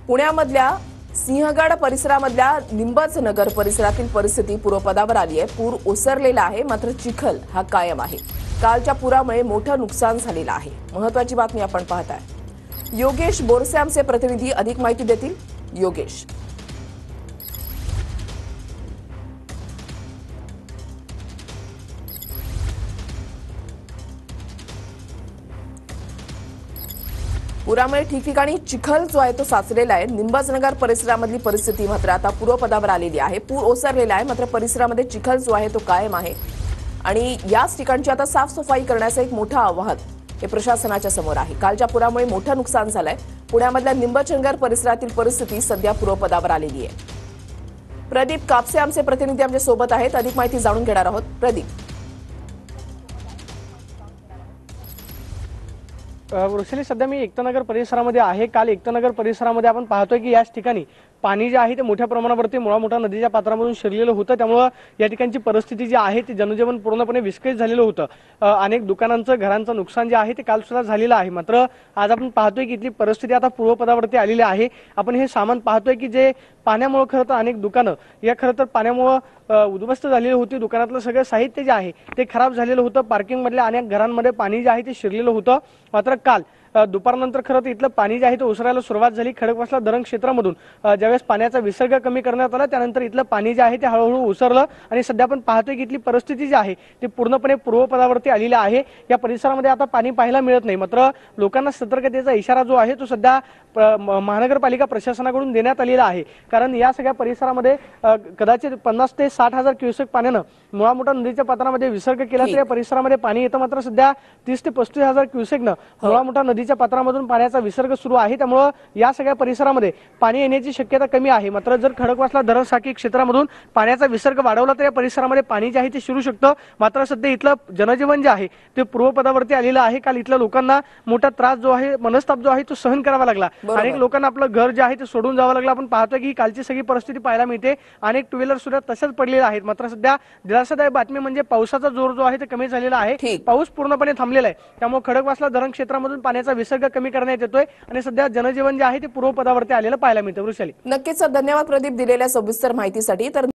पुण्यामधल्या सिंहगड परिसरामधल्या निंबाच नगर परिसरातील परिस्थिती पूर्वपदावर आली आहे। पूर ओसरलेला आहे, मात्र चिखल हा कायम आहे। कालच्या पुरामुळे मोठं नुकसान झालेलं आहे। महत्त्वाची बातमी आपण पाहताय। योगेश बोरसे आमचे प्रतिनिधी अधिक माहिती देतील। योगेश, पुरामुळे ठिकठिकाणी चिखल जो आहे तो साचलेला आहे। निंबाजनगर परिसरामधली परिस्थिती मात्र आता पूर्वपदावर आलेली आहे। पूर ओसरलेला आहे, मात्र परिसरामध्ये चिखल जो आहे तो कायम आहे आणि याच ठिकाणची आता साफसफाई करण्याचं एक मोठं आव्हान हे प्रशासनाच्या समोर आहे। कालच्या पुरामुळे मोठं नुकसान झालंय। पुण्यामधल्या निंबाचनगर परिसरातील परिस्थिती सध्या पूर्वपदावर आलेली आहे। प्रदीप कापसे आमचे प्रतिनिधी आमच्या सोबत आहेत, अधिक माहिती जाणून घेणार आहोत। प्रदीप, वृषाली, सध्या मी एकतानगर परिसरामध्ये आहे। काल एकतानगर परिसरामध्ये आपण पाहतोय की याच ठिकाणी पाणी जे आहे ते मोठ्या प्रमाणावरती मुळा नदीच्या पात्रामधून शिरलेलं होतं। त्यामुळे या ठिकाणची परिस्थिती जी आहे ती जनजीवन पूर्णपणे विस्कळीत झालेलं होतं। अनेक दुकानांचं, घरांचं नुकसान जे आहे ते काल सुद्धा झालेलं आहे। मात्र आज आपण पाहतोय की इथली परिस्थिती आता पूर्वपदावरती आलेली आहे। आपण हे सामान पाहतोय की जे पाण्यामुळे खरं तर अनेक दुकानं या खरं तर पाण्यामुळे उद्ध्वस्त झालेली होती। दुकानातलं सगळं साहित्य जे आहे ते खराब झालेलं होतं। पार्किंग मधल्या अनेक घरांमध्ये पाणी जे आहे ते शिरलेलं होतं। मात्र काल दुपारनंतर खरं तर इथलं पाणी जे आहे ते ओसरायला सुरुवात झाली। खडकवासला धरण क्षेत्रामधून ज्यावेळेस पाण्याचा विसर्ग कमी करण्यात आला त्यानंतर इथलं पाणी जे आहे ते हळूहळू ओसरलं आणि सध्या आपण पाहतोय की इथली परिस्थिती जी आहे ती पूर्णपणे पूर्वपदावरती आलेली आहे। या परिसरामध्ये आता पाणी पाहायला मिळत नाही। मात्र लोकांना सतर्कतेचा इशारा जो आहे तो सध्या महानगरपालिका प्रशासनाकडून देण्यात आलेला आहे। कारण या सगळ्या परिसरामध्ये कदाचित 50 ते 60 हजार क्युसेक पाण्यानं मुळा नदीच्या पात्रामध्ये विसर्ग केला तर या परिसरामध्ये पाणी येतं। मात्र सध्या 30 ते 35 हजार क्युसेकनं मुळा नदीच्या पात्रामधून पाण्याचा विसर्ग सुरू आहे। त्यामुळे या सगळ्या परिसरामध्ये पाणी येण्याची शक्यता कमी आहे। मात्र जर खडकवासला धरण साखळी क्षेत्रामधून पाण्याचा विसर्ग वाढवला तर या परिसरामध्ये पाणी जे आहे ते शिरू शकतं। मात्र सध्या इथलं जनजीवन जे आहे ते पूर्वपदावरती आलेलं आहे। काल इथल्या लोकांना मोठा त्रास जो आहे, मनस्ताप जो आहे तो सहन करावा लागला। अनेक लोकांना आपलं घर जे आहे ते सोडून जावं लागलं। आपण पाहतोय की कालची सगळी परिस्थिती पाहायला मिळते। अनेक टू व्हीलर सुद्धा तशाच पडलेल्या आहेत। मात्र सध्या दिलासादायक बातमी म्हणजे पावसाचा जोर जो आहे ते कमी झालेला आहे। पाऊस पूर्णपणे थांबलेला आहे। त्यामुळे खडकवासला धरण क्षेत्रामधून पाण्याचा विसर्ग कमी करण्यात येतोय आणि सध्या जनजीवन जे आहे ते पूर्वपदावरती आलेलं पाहायला मिळतं। वृषाली, नक्कीच धन्यवाद प्रदीप दिलेल्या सविस्तर माहितीसाठी। तर